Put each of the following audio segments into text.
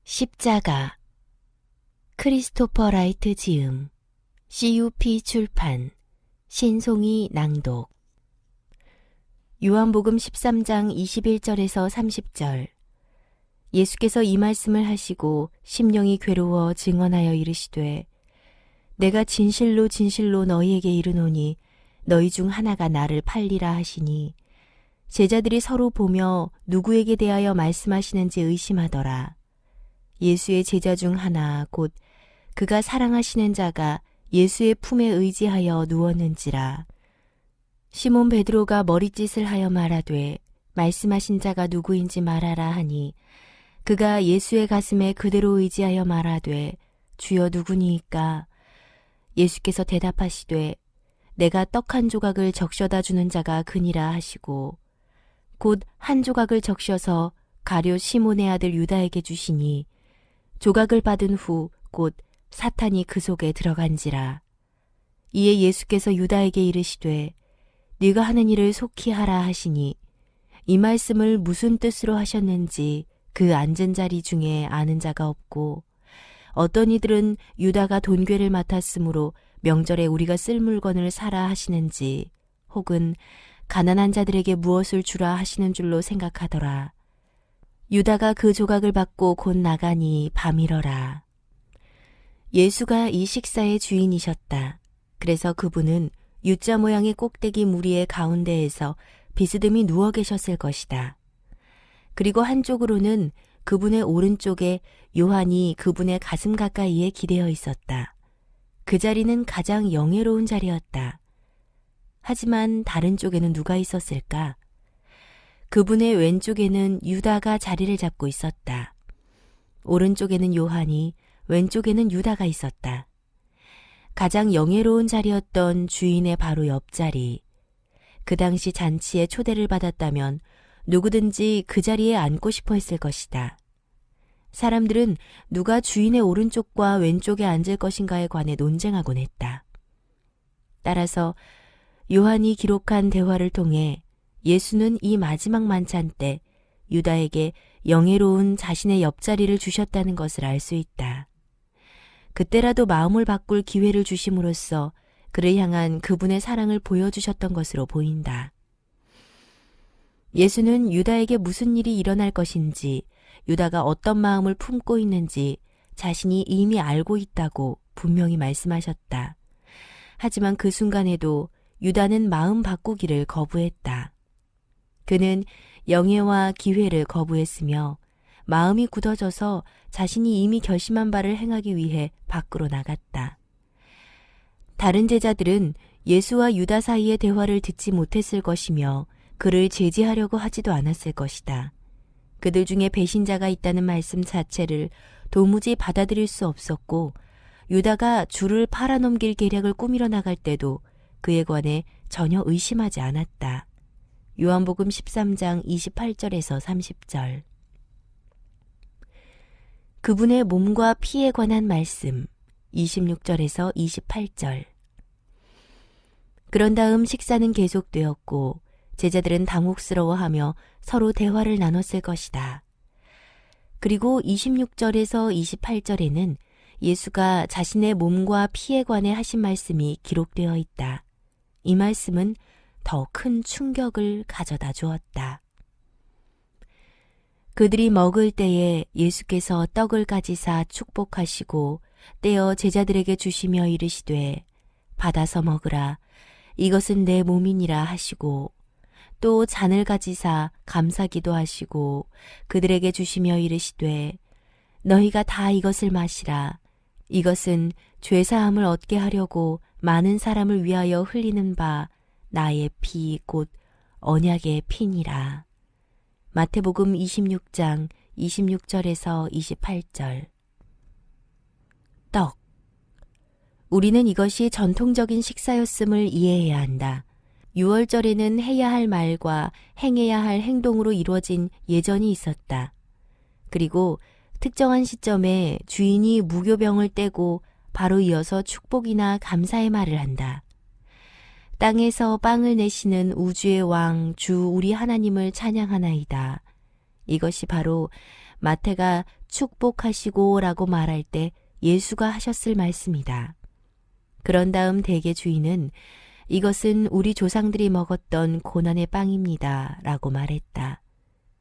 십자가 크리스토퍼 라이트 지음 CUP 출판 신송이 낭독 요한복음 13장 21절에서 30절 예수께서 이 말씀을 하시고 심령이 괴로워 증언하여 이르시되 내가 진실로 진실로 너희에게 이르노니 너희 중 하나가 나를 팔리라 하시니 제자들이 서로 보며 누구에게 대하여 말씀하시는지 의심하더라. 예수의 제자 중 하나 곧 그가 사랑하시는 자가 예수의 품에 의지하여 누웠는지라. 시몬 베드로가 머리짓을 하여 말하되 말씀하신 자가 누구인지 말하라 하니 그가 예수의 가슴에 그대로 의지하여 말하되 주여 누구니이까? 예수께서 대답하시되 내가 떡 한 조각을 적셔다 주는 자가 그니라 하시고 곧 한 조각을 적셔서 가룟 시몬의 아들 유다에게 주시니 조각을 받은 후 곧 사탄이 그 속에 들어간지라. 이에 예수께서 유다에게 이르시되 네가 하는 일을 속히 하라 하시니 이 말씀을 무슨 뜻으로 하셨는지 그 앉은 자리 중에 아는 자가 없고 어떤 이들은 유다가 돈괴를 맡았으므로 명절에 우리가 쓸 물건을 사라 하시는지 혹은 가난한 자들에게 무엇을 주라 하시는 줄로 생각하더라. 유다가 그 조각을 받고 곧 나가니 밤이러라. 예수가 이 식사의 주인이셨다. 그래서 그분은 U자 모양의 꼭대기 무리의 가운데에서 비스듬히 누워 계셨을 것이다. 그리고 한쪽으로는 그분의 오른쪽에 요한이 그분의 가슴 가까이에 기대어 있었다. 그 자리는 가장 영예로운 자리였다. 하지만 다른 쪽에는 누가 있었을까? 그분의 왼쪽에는 유다가 자리를 잡고 있었다. 오른쪽에는 요한이, 왼쪽에는 유다가 있었다. 가장 영예로운 자리였던 주인의 바로 옆자리. 그 당시 잔치에 초대를 받았다면 누구든지 그 자리에 앉고 싶어 했을 것이다. 사람들은 누가 주인의 오른쪽과 왼쪽에 앉을 것인가에 관해 논쟁하곤 했다. 따라서 요한이 기록한 대화를 통해 예수는 이 마지막 만찬 때 유다에게 영예로운 자신의 옆자리를 주셨다는 것을 알 수 있다. 그때라도 마음을 바꿀 기회를 주심으로써 그를 향한 그분의 사랑을 보여주셨던 것으로 보인다. 예수는 유다에게 무슨 일이 일어날 것인지, 유다가 어떤 마음을 품고 있는지 자신이 이미 알고 있다고 분명히 말씀하셨다. 하지만 그 순간에도 유다는 마음 바꾸기를 거부했다. 그는 영예와 기회를 거부했으며 마음이 굳어져서 자신이 이미 결심한 바를 행하기 위해 밖으로 나갔다. 다른 제자들은 예수와 유다 사이의 대화를 듣지 못했을 것이며 그를 제지하려고 하지도 않았을 것이다. 그들 중에 배신자가 있다는 말씀 자체를 도무지 받아들일 수 없었고 유다가 주를 팔아넘길 계략을 꾸미러 나갈 때도 그에 관해 전혀 의심하지 않았다. 요한복음 13장 28절에서 30절 그분의 몸과 피에 관한 말씀 26절에서 28절 그런 다음 식사는 계속되었고 제자들은 당혹스러워하며 서로 대화를 나눴을 것이다. 그리고 26절에서 28절에는 예수가 자신의 몸과 피에 관해 하신 말씀이 기록되어 있다. 이 말씀은 더 큰 충격을 가져다 주었다. 그들이 먹을 때에 예수께서 떡을 가지사 축복하시고 떼어 제자들에게 주시며 이르시되 받아서 먹으라 이것은 내 몸이니라 하시고 또 잔을 가지사 감사기도 하시고 그들에게 주시며 이르시되 너희가 다 이것을 마시라 이것은 죄사함을 얻게 하려고 많은 사람을 위하여 흘리는 바 나의 피 곧 언약의 피니라. 마태복음 26장 26절에서 28절 떡 우리는 이것이 전통적인 식사였음을 이해해야 한다. 유월절에는 해야 할 말과 행해야 할 행동으로 이루어진 예전이 있었다. 그리고 특정한 시점에 주인이 무교병을 떼고 바로 이어서 축복이나 감사의 말을 한다. 땅에서 빵을 내시는 우주의 왕 주 우리 하나님을 찬양하나이다. 이것이 바로 마태가 축복하시고 라고 말할 때 예수가 하셨을 말씀이다. 그런 다음 대개 주인은 이것은 우리 조상들이 먹었던 고난의 빵입니다 라고 말했다.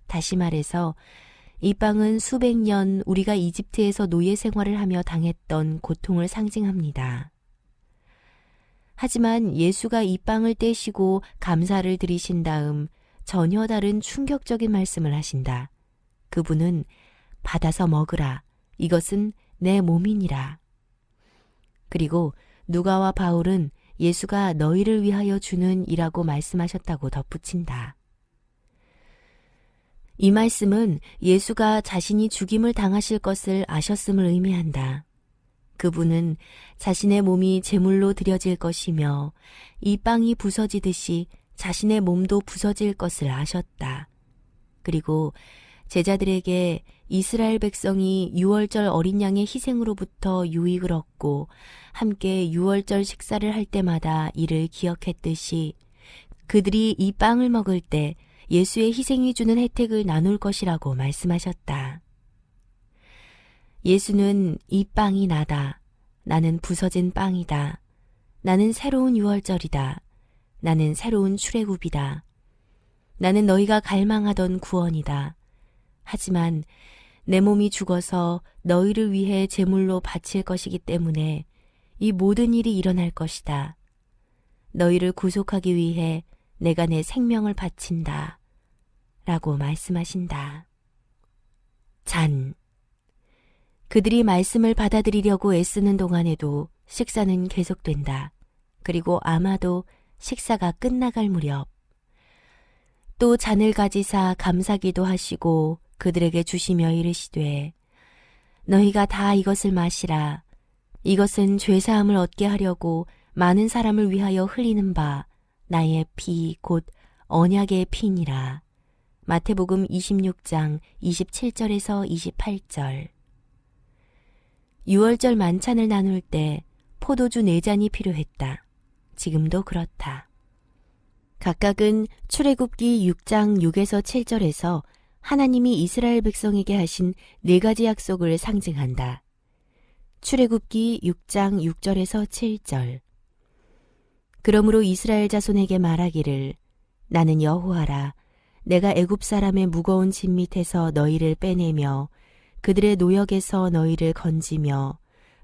다시 말해서 이 빵은 수백 년 우리가 이집트에서 노예 생활을 하며 당했던 고통을 상징합니다. 하지만 예수가 이 빵을 떼시고 감사를 드리신 다음 전혀 다른 충격적인 말씀을 하신다. 그분은 받아서 먹으라. 이것은 내 몸이니라. 그리고 누가와 바울은 예수가 너희를 위하여 주는 이라고 말씀하셨다고 덧붙인다. 이 말씀은 예수가 자신이 죽임을 당하실 것을 아셨음을 의미한다. 그분은 자신의 몸이 제물로 드려질 것이며 이 빵이 부서지듯이 자신의 몸도 부서질 것을 아셨다. 그리고 제자들에게 이스라엘 백성이 유월절 어린 양의 희생으로부터 유익을 얻고 함께 유월절 식사를 할 때마다 이를 기억했듯이 그들이 이 빵을 먹을 때 예수의 희생이 주는 혜택을 나눌 것이라고 말씀하셨다. 예수는 이 빵이 나다. 나는 부서진 빵이다. 나는 새로운 유월절이다. 나는 새로운 출애굽이다. 나는 너희가 갈망하던 구원이다. 하지만 내 몸이 죽어서 너희를 위해 제물로 바칠 것이기 때문에 이 모든 일이 일어날 것이다. 너희를 구속하기 위해 내가 내 생명을 바친다. 라고 말씀하신다. 잔. 그들이 말씀을 받아들이려고 애쓰는 동안에도 식사는 계속된다. 그리고 아마도 식사가 끝나갈 무렵 또 잔을 가지사 감사기도 하시고 그들에게 주시며 이르시되 너희가 다 이것을 마시라. 이것은 죄사함을 얻게 하려고 많은 사람을 위하여 흘리는 바 나의 피 곧 언약의 피니라. 마태복음 26장 27절에서 28절. 유월절 만찬을 나눌 때 포도주 4잔이 필요했다. 지금도 그렇다. 각각은 출애굽기 6장 6에서 7절에서 하나님이 이스라엘 백성에게 하신 4가지 약속을 상징한다. 출애굽기 6장 6절에서 7절. 그러므로 이스라엘 자손에게 말하기를 나는 여호와라. 내가 애굽 사람의 무거운 짐 밑에서 너희를 빼내며 그들의 노역에서 너희를 건지며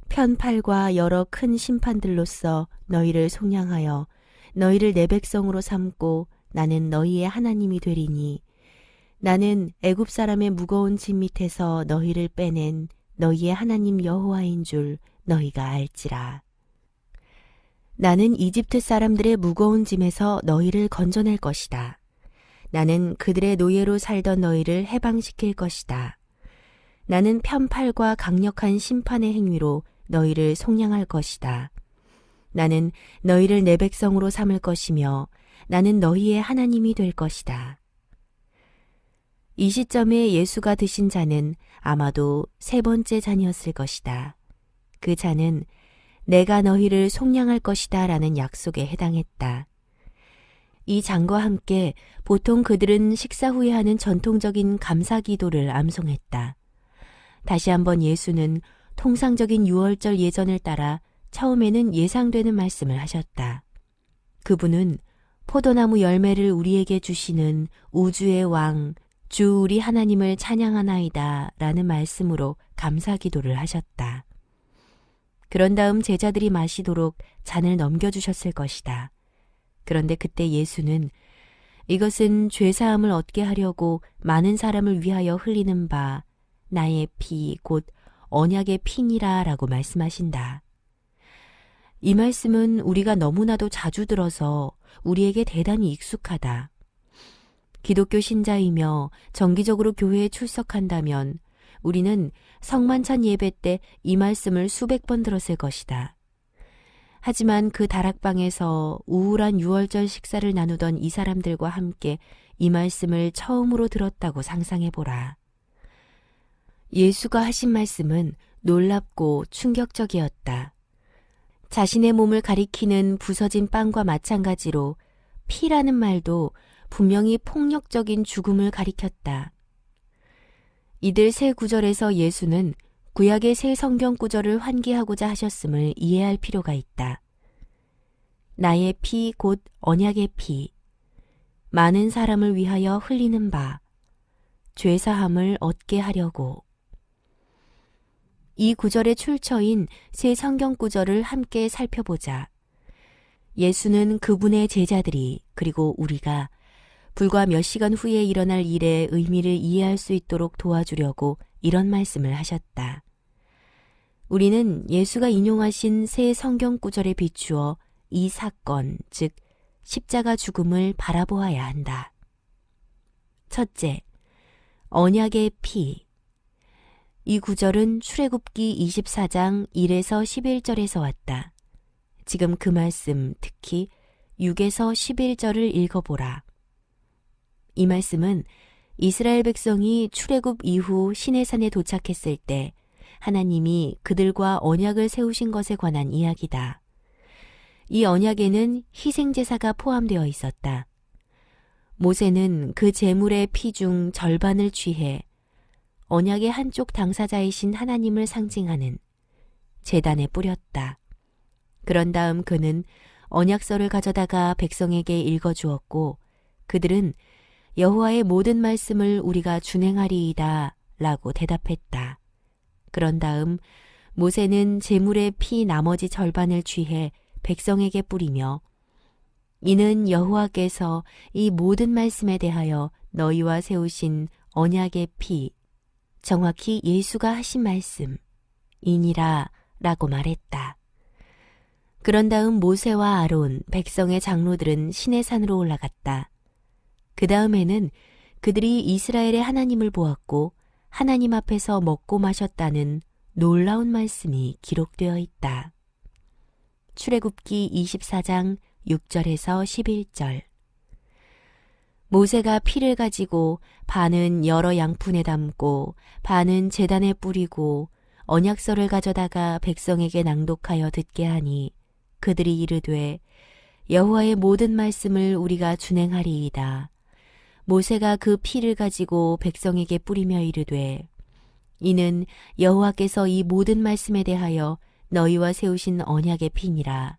편팔과 여러 큰 심판들로서 너희를 속량하여 너희를 내 백성으로 삼고 나는 너희의 하나님이 되리니 나는 애굽 사람의 무거운 짐 밑에서 너희를 빼낸 너희의 하나님 여호와인 줄 너희가 알지라. 나는 이집트 사람들의 무거운 짐에서 너희를 건져낼 것이다. 나는 그들의 노예로 살던 너희를 해방시킬 것이다. 나는 편팔과 강력한 심판의 행위로 너희를 속량할 것이다. 나는 너희를 내 백성으로 삼을 것이며 나는 너희의 하나님이 될 것이다. 이 시점에 예수가 드신 잔은 아마도 3번째 잔이었을 것이다. 그 잔은 내가 너희를 속량할 것이다 라는 약속에 해당했다. 이 잔과 함께 보통 그들은 식사 후에 하는 전통적인 감사 기도를 암송했다. 다시 한번 예수는 통상적인 유월절 예전을 따라 처음에는 예상되는 말씀을 하셨다. 그분은 포도나무 열매를 우리에게 주시는 우주의 왕, 주 우리 하나님을 찬양하나이다 라는 말씀으로 감사 기도를 하셨다. 그런 다음 제자들이 마시도록 잔을 넘겨주셨을 것이다. 그런데 그때 예수는 이것은 죄사함을 얻게 하려고 많은 사람을 위하여 흘리는 바 나의 피 곧 언약의 피니라 라고 말씀하신다. 이 말씀은 우리가 너무나도 자주 들어서 우리에게 대단히 익숙하다. 기독교 신자이며 정기적으로 교회에 출석한다면 우리는 성만찬 예배 때 이 말씀을 수백 번 들었을 것이다. 하지만 그 다락방에서 우울한 유월절 식사를 나누던 이 사람들과 함께 이 말씀을 처음으로 들었다고 상상해보라. 예수가 하신 말씀은 놀랍고 충격적이었다. 자신의 몸을 가리키는 부서진 빵과 마찬가지로 피라는 말도 분명히 폭력적인 죽음을 가리켰다. 이들 세 구절에서 예수는 구약의 새 성경 구절을 환기하고자 하셨음을 이해할 필요가 있다. 나의 피 곧 언약의 피, 많은 사람을 위하여 흘리는 바, 죄사함을 얻게 하려고. 이 구절의 출처인 새 성경 구절을 함께 살펴보자. 예수는 그분의 제자들이 그리고 우리가 불과 몇 시간 후에 일어날 일의 의미를 이해할 수 있도록 도와주려고 이런 말씀을 하셨다. 우리는 예수가 인용하신 새 성경 구절에 비추어 이 사건, 즉 십자가 죽음을 바라보아야 한다. 첫째, 언약의 피. 이 구절은 출애굽기 24장 1에서 11절에서 왔다. 지금 그 말씀, 특히 6에서 11절을 읽어보라. 이 말씀은 이스라엘 백성이 출애굽 이후 시내산에 도착했을 때 하나님이 그들과 언약을 세우신 것에 관한 이야기다. 이 언약에는 희생제사가 포함되어 있었다. 모세는 그 제물의 피 중 절반을 취해 언약의 한쪽 당사자이신 하나님을 상징하는 제단에 뿌렸다. 그런 다음 그는 언약서를 가져다가 백성에게 읽어주었고 그들은 여호와의 모든 말씀을 우리가 준행하리이다 라고 대답했다. 그런 다음 모세는 제물의 피 나머지 절반을 취해 백성에게 뿌리며 이는 여호와께서 이 모든 말씀에 대하여 너희와 세우신 언약의 피, 정확히 예수가 하신 말씀이니라 라고 말했다. 그런 다음 모세와 아론, 백성의 장로들은 시내산으로 올라갔다. 그 다음에는 그들이 이스라엘의 하나님을 보았고 하나님 앞에서 먹고 마셨다는 놀라운 말씀이 기록되어 있다. 출애굽기 24장 6절에서 11절. 모세가 피를 가지고 반은 여러 양푼에 담고 반은 제단에 뿌리고 언약서를 가져다가 백성에게 낭독하여 듣게 하니 그들이 이르되 여호와의 모든 말씀을 우리가 준행하리이다. 모세가 그 피를 가지고 백성에게 뿌리며 이르되 이는 여호와께서 이 모든 말씀에 대하여 너희와 세우신 언약의 피니라.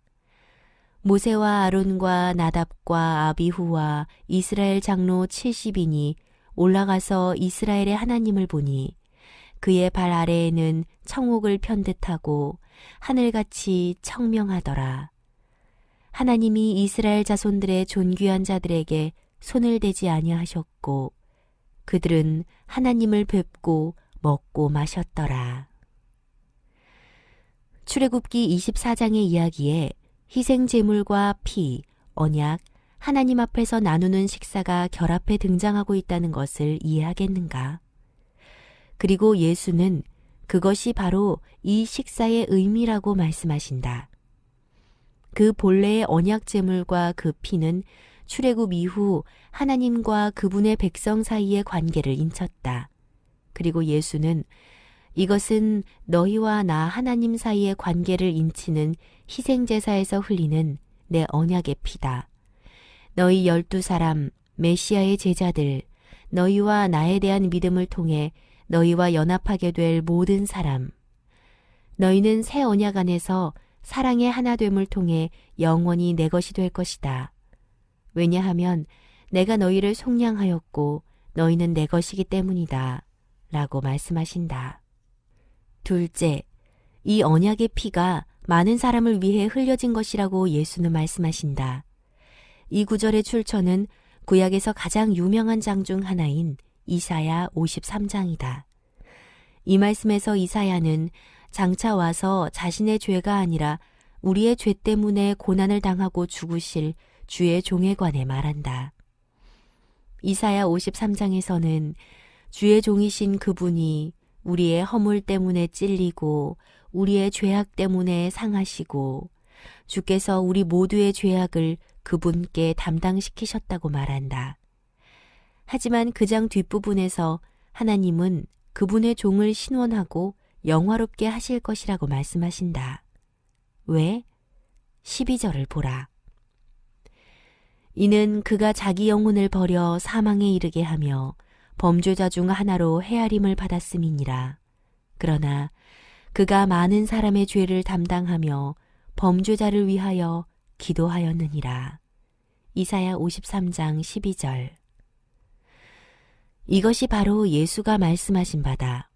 모세와 아론과 나답과 아비후와 이스라엘 장로 70인이 올라가서 이스라엘의 하나님을 보니 그의 발 아래에는 청옥을 편듯하고 하늘같이 청명하더라. 하나님이 이스라엘 자손들의 존귀한 자들에게 손을 대지 아니하셨고 그들은 하나님을 뵙고 먹고 마셨더라. 출애굽기 24장의 이야기에 희생 제물과 피, 언약, 하나님 앞에서 나누는 식사가 결합해 등장하고 있다는 것을 이해하겠는가? 그리고 예수는 그것이 바로 이 식사의 의미라고 말씀하신다. 그 본래의 언약 제물과 그 피는 출애굽 이후 하나님과 그분의 백성 사이의 관계를 인쳤다. 그리고 예수는 이것은 너희와 나 하나님 사이의 관계를 인치는 희생제사에서 흘리는 내 언약의 피다. 너희 12사람, 메시아의 제자들, 너희와 나에 대한 믿음을 통해 너희와 연합하게 될 모든 사람. 너희는 새 언약 안에서 사랑의 하나됨을 통해 영원히 내 것이 될 것이다. 왜냐하면 내가 너희를 속량하였고 너희는 내 것이기 때문이다. 라고 말씀하신다. 둘째, 이 언약의 피가 많은 사람을 위해 흘려진 것이라고 예수는 말씀하신다. 이 구절의 출처는 구약에서 가장 유명한 장 중 하나인 이사야 53장이다. 이 말씀에서 이사야는 장차 와서 자신의 죄가 아니라 우리의 죄 때문에 고난을 당하고 죽으실 주의 종에 관해 말한다. 이사야 53장에서는 주의 종이신 그분이 우리의 허물 때문에 찔리고 우리의 죄악 때문에 상하시고 주께서 우리 모두의 죄악을 그분께 담당시키셨다고 말한다. 하지만 그 장 뒷부분에서 하나님은 그분의 종을 신원하고 영화롭게 하실 것이라고 말씀하신다. 왜? 12절을 보라. 이는 그가 자기 영혼을 버려 사망에 이르게 하며 범죄자 중 하나로 헤아림을 받았음이니라. 그러나 그가 많은 사람의 죄를 담당하며 범죄자를 위하여 기도하였느니라. 이사야 53장 12절. 이것이 바로 예수가 말씀하신 바다.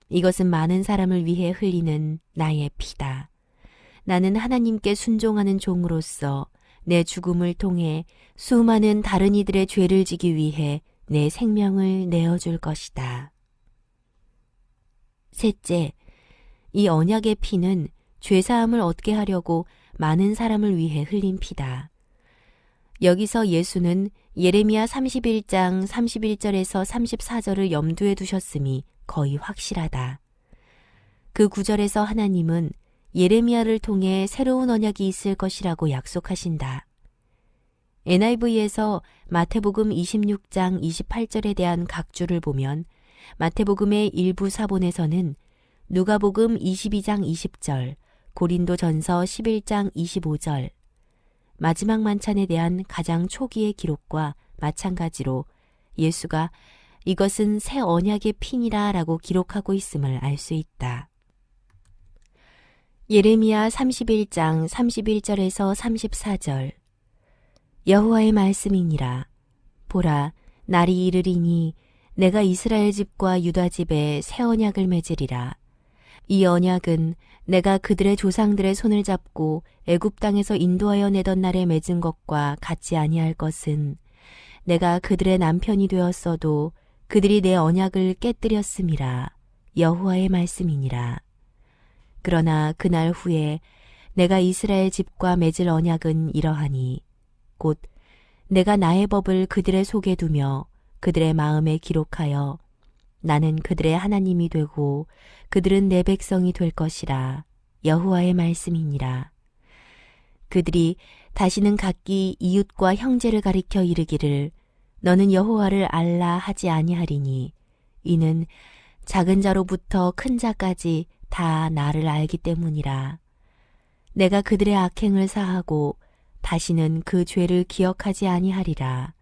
이것은 많은 사람을 위해 흘리는 나의 피다. 나는 하나님께 순종하는 종으로서 내 죽음을 통해 수많은 다른 이들의 죄를 지기 위해 내 생명을 내어줄 것이다. 셋째, 이 언약의 피는 죄사함을 얻게 하려고 많은 사람을 위해 흘린 피다. 여기서 예수는 예레미야 31장 31절에서 34절을 염두에 두셨음이 거의 확실하다. 그 구절에서 하나님은 예레미야를 통해 새로운 언약이 있을 것이라고 약속하신다. NIV에서 마태복음 26장 28절에 대한 각주를 보면 마태복음의 일부 사본에서는 누가복음 22장 20절, 고린도전서 11장 25절, 마지막 만찬에 대한 가장 초기의 기록과 마찬가지로 예수가 이것은 새 언약의 피니라 라고 기록하고 있음을 알 수 있다. 예레미야 31장 31절에서 34절. 여호와의 말씀이니라. 보라, 날이 이르리니 내가 이스라엘 집과 유다 집에 새 언약을 맺으리라. 이 언약은 내가 그들의 조상들의 손을 잡고 애굽 땅에서 인도하여 내던 날에 맺은 것과 같지 아니할 것은 내가 그들의 남편이 되었어도 그들이 내 언약을 깨뜨렸음이라. 여호와의 말씀이니라. 그러나 그날 후에 내가 이스라엘 집과 맺을 언약은 이러하니 곧 내가 나의 법을 그들의 속에 두며 그들의 마음에 기록하여 나는 그들의 하나님이 되고 그들은 내 백성이 될 것이라. 여호와의 말씀이니라. 그들이 다시는 각기 이웃과 형제를 가리켜 이르기를 너는 여호와를 알라 하지 아니하리니 이는 작은 자로부터 큰 자까지 다 나를 알기 때문이라. 내가 그들의 악행을 사하고 다시는 그 죄를 기억하지 아니하리라.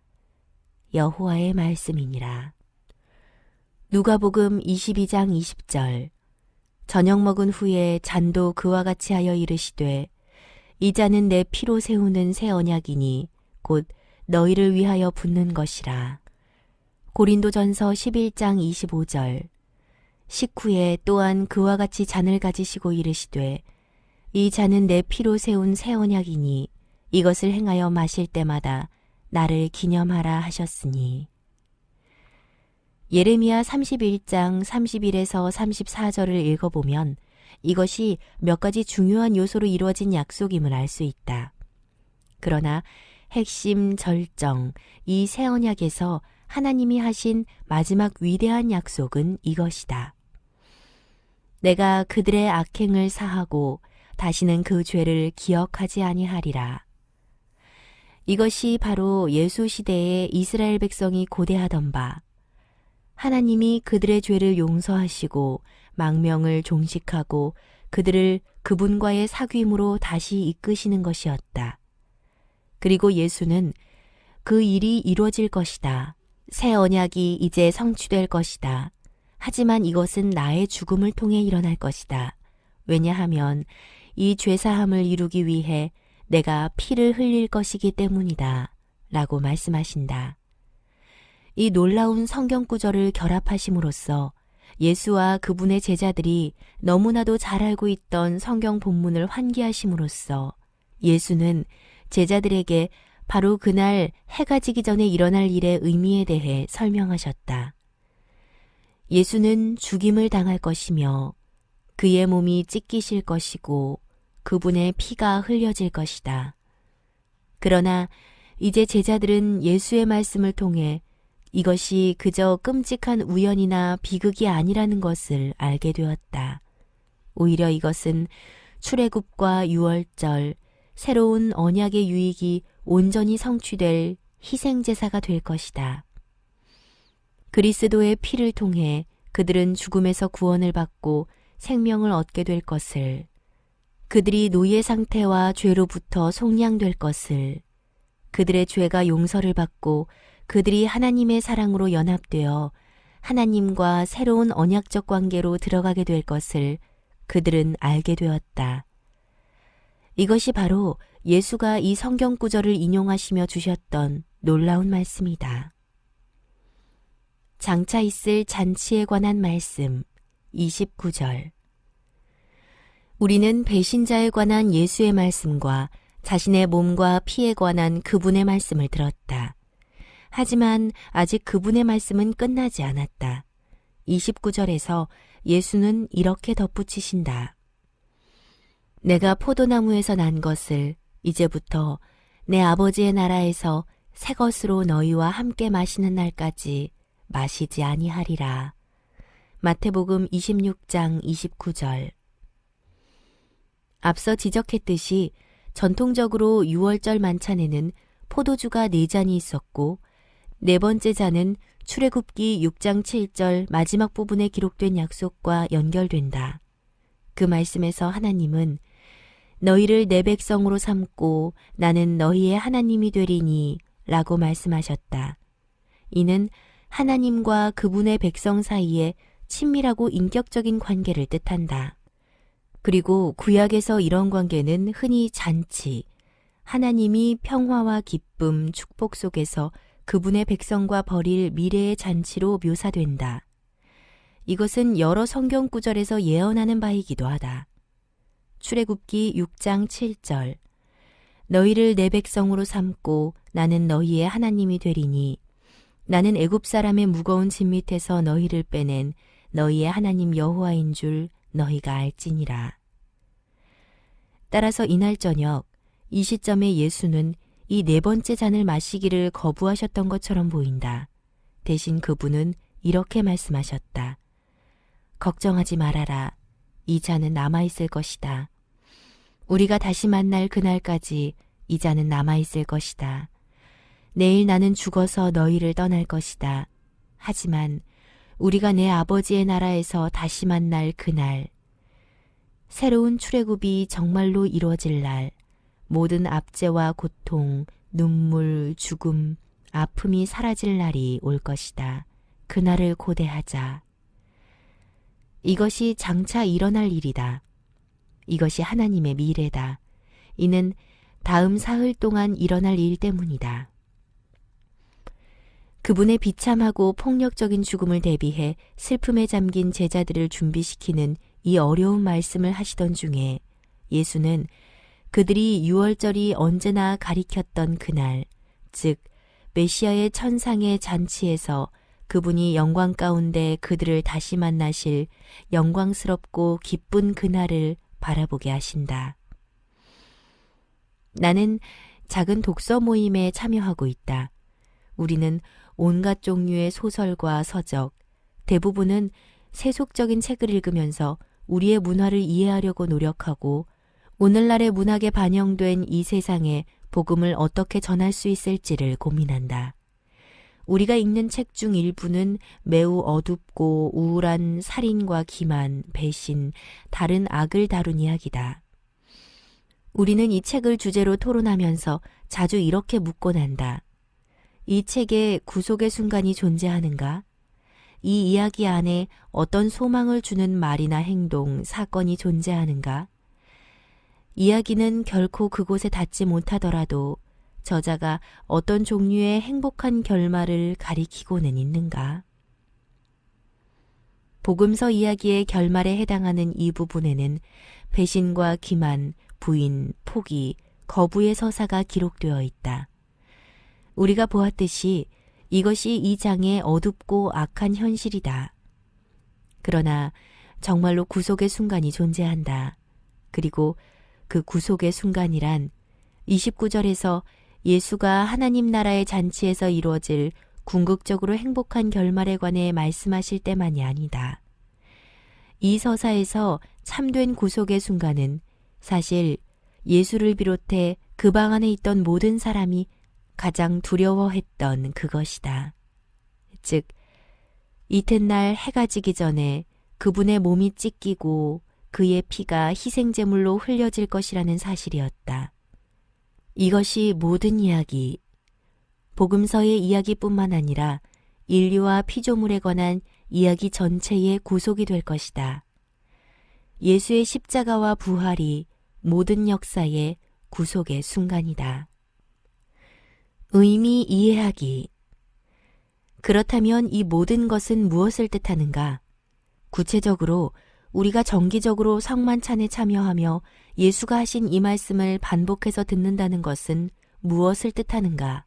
여호와의 말씀이니라. 누가복음 22장 20절. 저녁 먹은 후에 잔도 그와 같이 하여 이르시되 이 잔은 내 피로 세우는 새 언약이니 곧 너희를 위하여 붓는 것이라. 고린도전서 11장 25절. 식후에 또한 그와 같이 잔을 가지시고 이르시되 이 잔은 내 피로 세운 새 언약이니 이것을 행하여 마실 때마다 나를 기념하라 하셨으니. 예레미야 31장 31에서 34절을 읽어보면 이것이 몇 가지 중요한 요소로 이루어진 약속임을 알 수 있다. 그러나 핵심 절정, 이 새 언약에서 하나님이 하신 마지막 위대한 약속은 이것이다. 내가 그들의 악행을 사하고 다시는 그 죄를 기억하지 아니하리라. 이것이 바로 예수 시대에 이스라엘 백성이 고대하던 바, 하나님이 그들의 죄를 용서하시고 망명을 종식하고 그들을 그분과의 사귐으로 다시 이끄시는 것이었다. 그리고 예수는 그 일이 이루어질 것이다. 새 언약이 이제 성취될 것이다. 하지만 이것은 나의 죽음을 통해 일어날 것이다. 왜냐하면 이 죄사함을 이루기 위해 내가 피를 흘릴 것이기 때문이다. 라고 말씀하신다. 이 놀라운 성경 구절을 결합하심으로써 예수와 그분의 제자들이 너무나도 잘 알고 있던 성경 본문을 환기하심으로써 예수는 제자들에게 바로 그날 해가 지기 전에 일어날 일의 의미에 대해 설명하셨다. 예수는 죽임을 당할 것이며 그의 몸이 찢기실 것이고 그분의 피가 흘려질 것이다. 그러나 이제 제자들은 예수의 말씀을 통해 이것이 그저 끔찍한 우연이나 비극이 아니라는 것을 알게 되었다. 오히려 이것은 출애굽과 유월절, 새로운 언약의 유익이 온전히 성취될 희생제사가 될 것이다. 그리스도의 피를 통해 그들은 죽음에서 구원을 받고 생명을 얻게 될 것을, 그들이 노예 상태와 죄로부터 속량될 것을, 그들의 죄가 용서를 받고 그들이 하나님의 사랑으로 연합되어 하나님과 새로운 언약적 관계로 들어가게 될 것을 그들은 알게 되었다. 이것이 바로 예수가 이 성경 구절을 인용하시며 주셨던 놀라운 말씀이다. 장차 있을 잔치에 관한 말씀 29절. 우리는 배신자에 관한 예수의 말씀과 자신의 몸과 피에 관한 그분의 말씀을 들었다. 하지만 아직 그분의 말씀은 끝나지 않았다. 29절에서 예수는 이렇게 덧붙이신다. 내가 포도나무에서 난 것을 이제부터 내 아버지의 나라에서 새 것으로 너희와 함께 마시는 날까지 마시지 아니하리라. 마태복음 26장 29절. 앞서 지적했듯이 전통적으로 6월절 만찬에는 포도주가 4잔이 있었고 네 번째 잔은 출애굽기 6장 7절 마지막 부분에 기록된 약속과 연결된다. 그 말씀에서 하나님은 너희를 내 백성으로 삼고 나는 너희의 하나님이 되리니 라고 말씀하셨다. 이는 하나님과 그분의 백성 사이에 친밀하고 인격적인 관계를 뜻한다. 그리고 구약에서 이런 관계는 흔히 잔치, 하나님이 평화와 기쁨, 축복 속에서 그분의 백성과 벌일 미래의 잔치로 묘사된다. 이것은 여러 성경 구절에서 예언하는 바이기도 하다. 출애굽기 6장 7절. 너희를 내 백성으로 삼고 나는 너희의 하나님이 되리니 나는 애굽 사람의 무거운 짐 밑에서 너희를 빼낸 너희의 하나님 여호와인 줄 너희가 알지니라. 따라서 이날 저녁 이 시점에 예수는 이 네 번째 잔을 마시기를 거부하셨던 것처럼 보인다. 대신 그분은 이렇게 말씀하셨다. 걱정하지 말아라. 이 잔은 남아있을 것이다. 우리가 다시 만날 그날까지 이 잔은 남아있을 것이다. 내일 나는 죽어서 너희를 떠날 것이다. 하지만 우리가 내 아버지의 나라에서 다시 만날 그날, 새로운 출애굽이 정말로 이루어질 날, 모든 압제와 고통, 눈물, 죽음, 아픔이 사라질 날이 올 것이다. 그날을 고대하자. 이것이 장차 일어날 일이다. 이것이 하나님의 미래다. 이는 다음 사흘 동안 일어날 일 때문이다. 그분의 비참하고 폭력적인 죽음을 대비해 슬픔에 잠긴 제자들을 준비시키는 이 어려운 말씀을 하시던 중에 예수는 그들이 6월절이 언제나 가리켰던 그날, 즉 메시아의 천상의 잔치에서 그분이 영광 가운데 그들을 다시 만나실 영광스럽고 기쁜 그날을 바라보게 하신다. 나는 작은 독서 모임에 참여하고 있다. 우리는 온갖 종류의 소설과 서적, 대부분은 세속적인 책을 읽으면서 우리의 문화를 이해하려고 노력하고 오늘날의 문학에 반영된 이 세상에 복음을 어떻게 전할 수 있을지를 고민한다. 우리가 읽는 책 중 일부는 매우 어둡고 우울한 살인과 기만, 배신, 다른 악을 다룬 이야기다. 우리는 이 책을 주제로 토론하면서 자주 이렇게 묻곤 한다. 이 책에 구속의 순간이 존재하는가? 이 이야기 안에 어떤 소망을 주는 말이나 행동, 사건이 존재하는가? 이야기는 결코 그곳에 닿지 못하더라도 저자가 어떤 종류의 행복한 결말을 가리키고는 있는가? 복음서 이야기의 결말에 해당하는 이 부분에는 배신과 기만, 부인, 포기, 거부의 서사가 기록되어 있다. 우리가 보았듯이 이것이 이 장의 어둡고 악한 현실이다. 그러나 정말로 구속의 순간이 존재한다. 그리고 그 구속의 순간이란 29절에서 예수가 하나님 나라의 잔치에서 이루어질 궁극적으로 행복한 결말에 관해 말씀하실 때만이 아니다. 이 서사에서 참된 구속의 순간은 사실 예수를 비롯해 그 방 안에 있던 모든 사람이 가장 두려워했던 그것이다. 즉, 이튿날 해가 지기 전에 그분의 몸이 찢기고 그의 피가 희생제물로 흘려질 것이라는 사실이었다. 이것이 모든 이야기, 복음서의 이야기뿐만 아니라 인류와 피조물에 관한 이야기 전체의 구속이 될 것이다. 예수의 십자가와 부활이 모든 역사의 구속의 순간이다. 의미 이해하기. 그렇다면 이 모든 것은 무엇을 뜻하는가? 구체적으로 우리가 정기적으로 성만찬에 참여하며 예수가 하신 이 말씀을 반복해서 듣는다는 것은 무엇을 뜻하는가?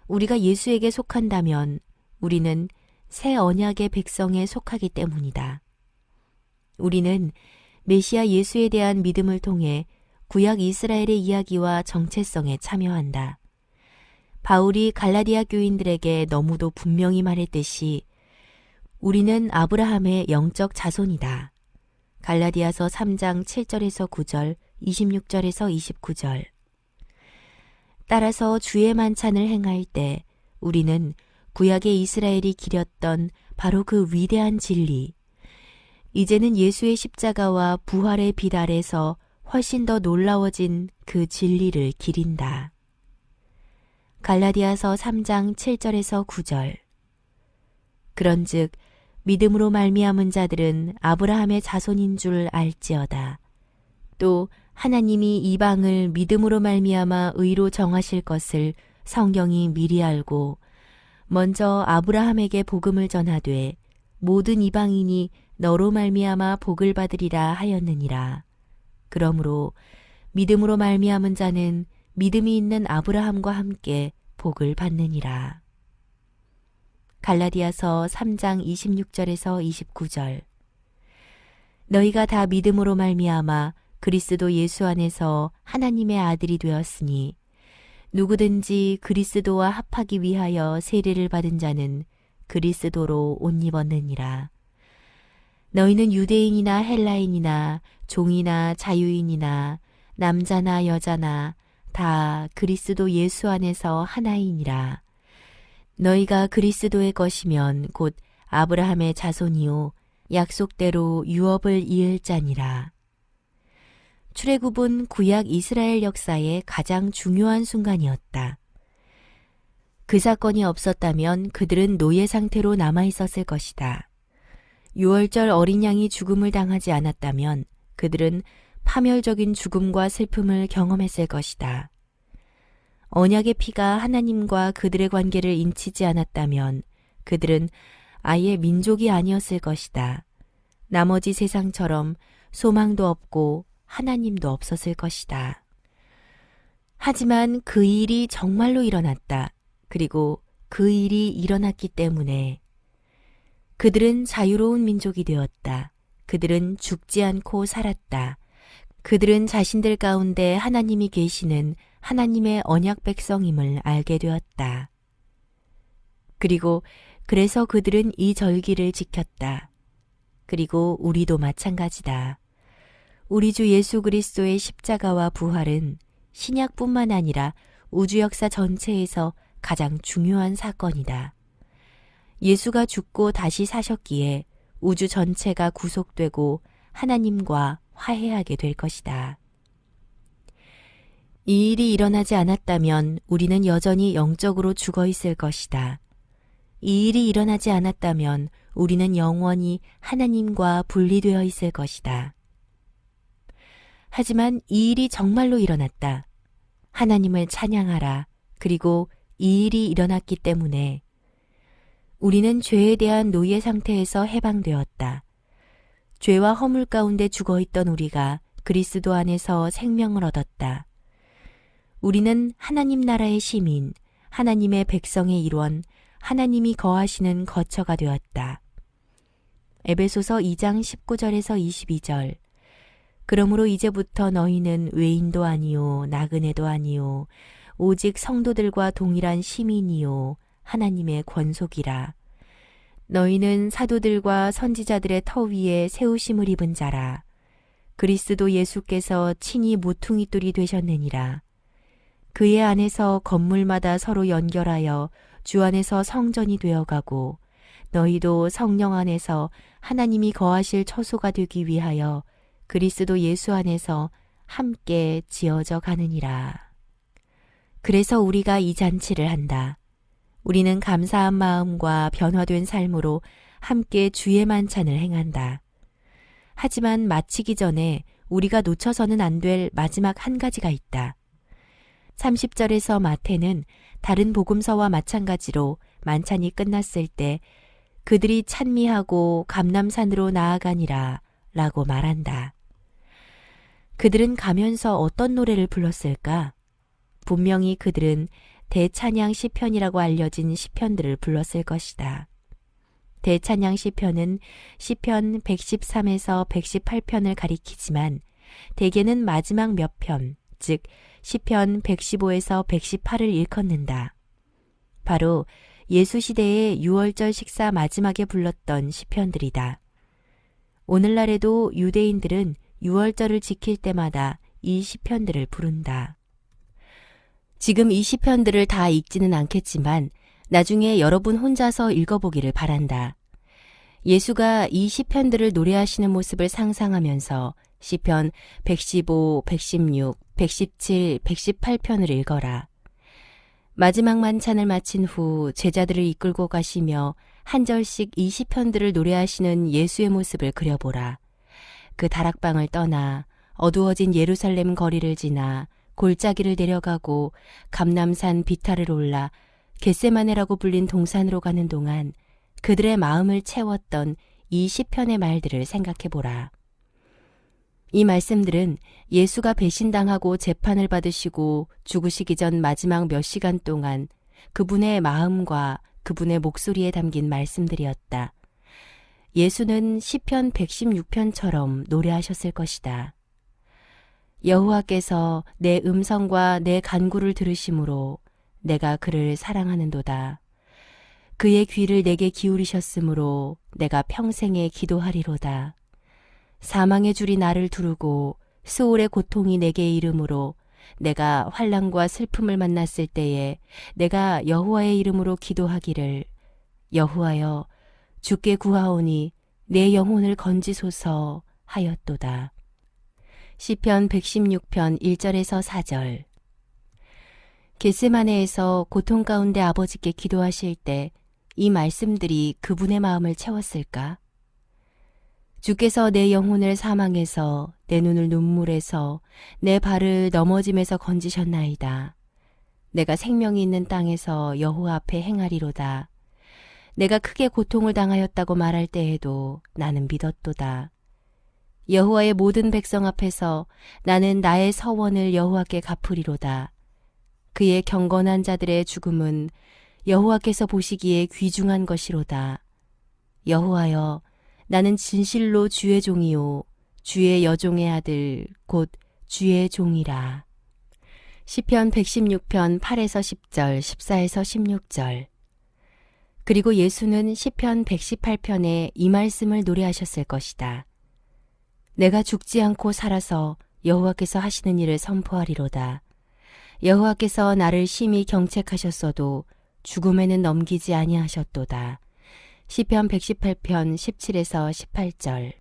우리가 예수에게 속한다면 우리는 새 언약의 백성에 속하기 때문이다. 우리는 메시아 예수에 대한 믿음을 통해 구약 이스라엘의 이야기와 정체성에 참여한다. 바울이 갈라디아 교인들에게 너무도 분명히 말했듯이 우리는 아브라함의 영적 자손이다. 갈라디아서 3장 7절에서 9절, 26절에서 29절. 따라서 주의 만찬을 행할 때 우리는 구약의 이스라엘이 기렸던 바로 그 위대한 진리, 이제는 예수의 십자가와 부활의 빛 아래서 훨씬 더 놀라워진 그 진리를 기린다. 갈라디아서 3장 7절에서 9절. 그런즉 믿음으로 말미암은 자들은 아브라함의 자손인 줄 알지어다. 또 하나님이 이방을 믿음으로 말미암아 의로 정하실 것을 성경이 미리 알고 먼저 아브라함에게 복음을 전하되 모든 이방인이 너로 말미암아 복을 받으리라 하였느니라. 그러므로 믿음으로 말미암은 자는 믿음이 있는 아브라함과 함께 복을 받느니라. 갈라디아서 3장 26절에서 29절. 너희가 다 믿음으로 말미암아 그리스도 예수 안에서 하나님의 아들이 되었으니 누구든지 그리스도와 합하기 위하여 세례를 받은 자는 그리스도로 옷 입었느니라. 너희는 유대인이나 헬라인이나 종이나 자유인이나 남자나 여자나 다 그리스도 예수 안에서 하나이니라. 너희가 그리스도의 것이면 곧 아브라함의 자손이요 약속대로 유업을 이을 자니라. 출애굽은 구약 이스라엘 역사의 가장 중요한 순간이었다. 그 사건이 없었다면 그들은 노예 상태로 남아 있었을 것이다. 유월절 어린 양이 죽음을 당하지 않았다면 그들은 파멸적인 죽음과 슬픔을 경험했을 것이다. 언약의 피가 하나님과 그들의 관계를 인치지 않았다면 그들은 아예 민족이 아니었을 것이다. 나머지 세상처럼 소망도 없고 하나님도 없었을 것이다. 하지만 그 일이 정말로 일어났다. 그리고 그 일이 일어났기 때문에 그들은 자유로운 민족이 되었다. 그들은 죽지 않고 살았다. 그들은 자신들 가운데 하나님이 계시는 하나님의 언약 백성임을 알게 되었다. 그리고 그래서 그들은 이 절기를 지켰다. 그리고 우리도 마찬가지다. 우리 주 예수 그리스도의 십자가와 부활은 신약뿐만 아니라 우주 역사 전체에서 가장 중요한 사건이다. 예수가 죽고 다시 사셨기에 우주 전체가 구속되고 하나님과 화해하게 될 것이다. 이 일이 일어나지 않았다면 우리는 여전히 영적으로 죽어 있을 것이다. 이 일이 일어나지 않았다면 우리는 영원히 하나님과 분리되어 있을 것이다. 하지만 이 일이 정말로 일어났다. 하나님을 찬양하라. 그리고 이 일이 일어났기 때문에 우리는 죄에 대한 노예 상태에서 해방되었다. 죄와 허물 가운데 죽어있던 우리가 그리스도 안에서 생명을 얻었다. 우리는 하나님 나라의 시민, 하나님의 백성의 일원, 하나님이 거하시는 거처가 되었다. 에베소서 2장 19절에서 22절. 그러므로 이제부터 너희는 외인도 아니요 나그네도 아니요 오직 성도들과 동일한 시민이요 하나님의 권속이라. 너희는 사도들과 선지자들의 터 위에 세우심을 입은 자라. 그리스도 예수께서 친히 모퉁이 돌이 되셨느니라. 그의 안에서 건물마다 서로 연결하여 주 안에서 성전이 되어가고 너희도 성령 안에서 하나님이 거하실 처소가 되기 위하여 그리스도 예수 안에서 함께 지어져 가느니라. 그래서 우리가 이 잔치를 한다. 우리는 감사한 마음과 변화된 삶으로 함께 주의 만찬을 행한다. 하지만 마치기 전에 우리가 놓쳐서는 안 될 마지막 한 가지가 있다. 30절에서 마태는 다른 복음서와 마찬가지로 만찬이 끝났을 때 그들이 찬미하고 감람산으로 나아가니라 라고 말한다. 그들은 가면서 어떤 노래를 불렀을까? 분명히 그들은 대찬양 시편이라고 알려진 시편들을 불렀을 것이다. 대찬양 시편은 시편 113에서 118편을 가리키지만 대개는 마지막 몇 편, 즉 시편 115에서 118을 일컫는다. 바로 예수 시대의 유월절 식사 마지막에 불렀던 시편들이다. 오늘날에도 유대인들은 유월절을 지킬 때마다 이 시편들을 부른다. 지금 이 시편들을 다 읽지는 않겠지만 나중에 여러분 혼자서 읽어보기를 바란다. 예수가 이 시편들을 노래하시는 모습을 상상하면서 시편 115, 116, 117, 118편을 읽어라. 마지막 만찬을 마친 후 제자들을 이끌고 가시며 한 절씩 이 시편들을 노래하시는 예수의 모습을 그려보라. 그 다락방을 떠나 어두워진 예루살렘 거리를 지나 골짜기를 내려가고 감람산 비탈을 올라 겟세마네라고 불린 동산으로 가는 동안 그들의 마음을 채웠던 이 시편의 말들을 생각해보라. 이 말씀들은 예수가 배신당하고 재판을 받으시고 죽으시기 전 마지막 몇 시간 동안 그분의 마음과 그분의 목소리에 담긴 말씀들이었다. 예수는 시편 116편처럼 노래하셨을 것이다. 여호와께서 내 음성과 내 간구를 들으심으로 내가 그를 사랑하는도다. 그의 귀를 내게 기울이셨으므로 내가 평생에 기도하리로다. 사망의 줄이 나를 두르고 수월의 고통이 내게 이름으로 내가 환난과 슬픔을 만났을 때에 내가 여호와의 이름으로 기도하기를 여호와여 주께 구하오니 내 영혼을 건지소서 하였도다. 시편 116편 1절에서 4절. 겟세마네에서 고통 가운데 아버지께 기도하실 때 이 말씀들이 그분의 마음을 채웠을까? 주께서 내 영혼을 사망에서 내 눈을 눈물에서 내 발을 넘어짐에서 건지셨나이다. 내가 생명이 있는 땅에서 여호와 앞에 행하리로다. 내가 크게 고통을 당하였다고 말할 때에도 나는 믿었도다. 여호와의 모든 백성 앞에서 나는 나의 서원을 여호와께 갚으리로다. 그의 경건한 자들의 죽음은 여호와께서 보시기에 귀중한 것이로다. 여호와여, 나는 진실로 주의 종이요 주의 여종의 아들 곧 주의 종이라. 시편 116편 8에서 10절, 14에서 16절. 그리고 예수는 시편 118편에 이 말씀을 노래하셨을 것이다. 내가 죽지 않고 살아서 여호와께서 하시는 일을 선포하리로다. 여호와께서 나를 심히 경책하셨어도 죽음에는 넘기지 아니하셨도다. 시편 118편 17에서 18절.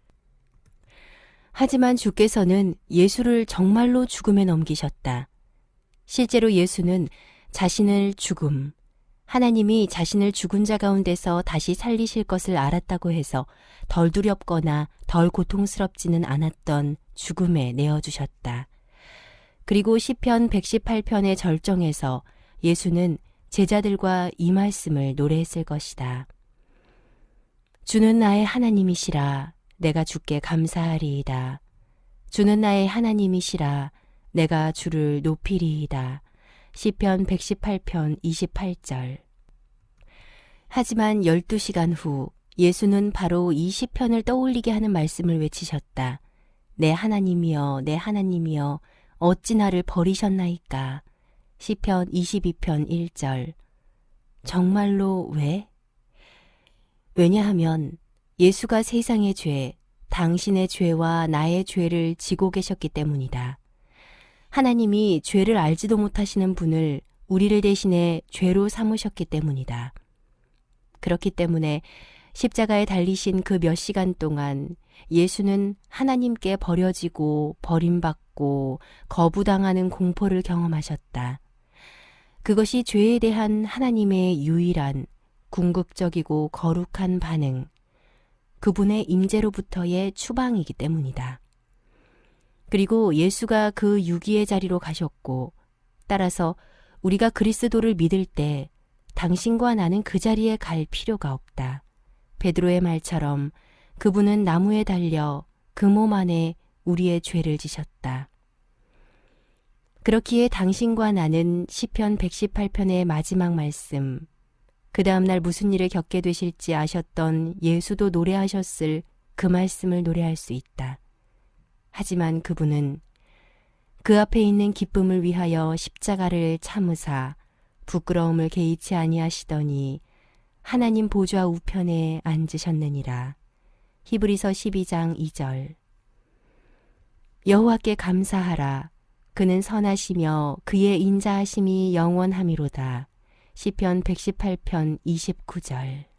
하지만 주께서는 예수를 정말로 죽음에 넘기셨다. 실제로 예수는 자신을 하나님이 자신을 죽은 자 가운데서 다시 살리실 것을 알았다고 해서 덜 두렵거나 덜 고통스럽지는 않았던 죽음에 내어주셨다. 그리고 시편 118편의 절정에서 예수는 제자들과 이 말씀을 노래했을 것이다. 주는 나의 하나님이시라 내가 주께 감사하리이다. 주는 나의 하나님이시라 내가 주를 높이리이다. 시편 118편 28절. 하지만 12시간 후 예수는 바로 이 시편을 떠올리게 하는 말씀을 외치셨다. 내 하나님이여 내 하나님이여 어찌 나를 버리셨나이까. 시편 22편 1절. 정말로 왜? 왜냐하면 예수가 세상의 죄, 당신의 죄와 나의 죄를 지고 계셨기 때문이다. 하나님이 죄를 알지도 못하시는 분을 우리를 대신해 죄로 삼으셨기 때문이다. 그렇기 때문에 십자가에 달리신 그 몇 시간 동안 예수는 하나님께 버려지고 버림받고 거부당하는 공포를 경험하셨다. 그것이 죄에 대한 하나님의 유일한 궁극적이고 거룩한 반응, 그분의 임재로부터의 추방이기 때문이다. 그리고 예수가 그 유기의 자리로 가셨고, 따라서 우리가 그리스도를 믿을 때 당신과 나는 그 자리에 갈 필요가 없다. 베드로의 말처럼 그분은 나무에 달려 그 몸 안에 우리의 죄를 지셨다. 그렇기에 당신과 나는 시편 118편의 마지막 말씀, 그 다음날 무슨 일을 겪게 되실지 아셨던 예수도 노래하셨을 그 말씀을 노래할 수 있다. 하지만 그분은 그 앞에 있는 기쁨을 위하여 십자가를 참으사 부끄러움을 개의치 아니하시더니 하나님 보좌 우편에 앉으셨느니라. 히브리서 12장 2절. 여호와께 감사하라. 그는 선하시며 그의 인자하심이 영원함이로다. 시편 118편 29절.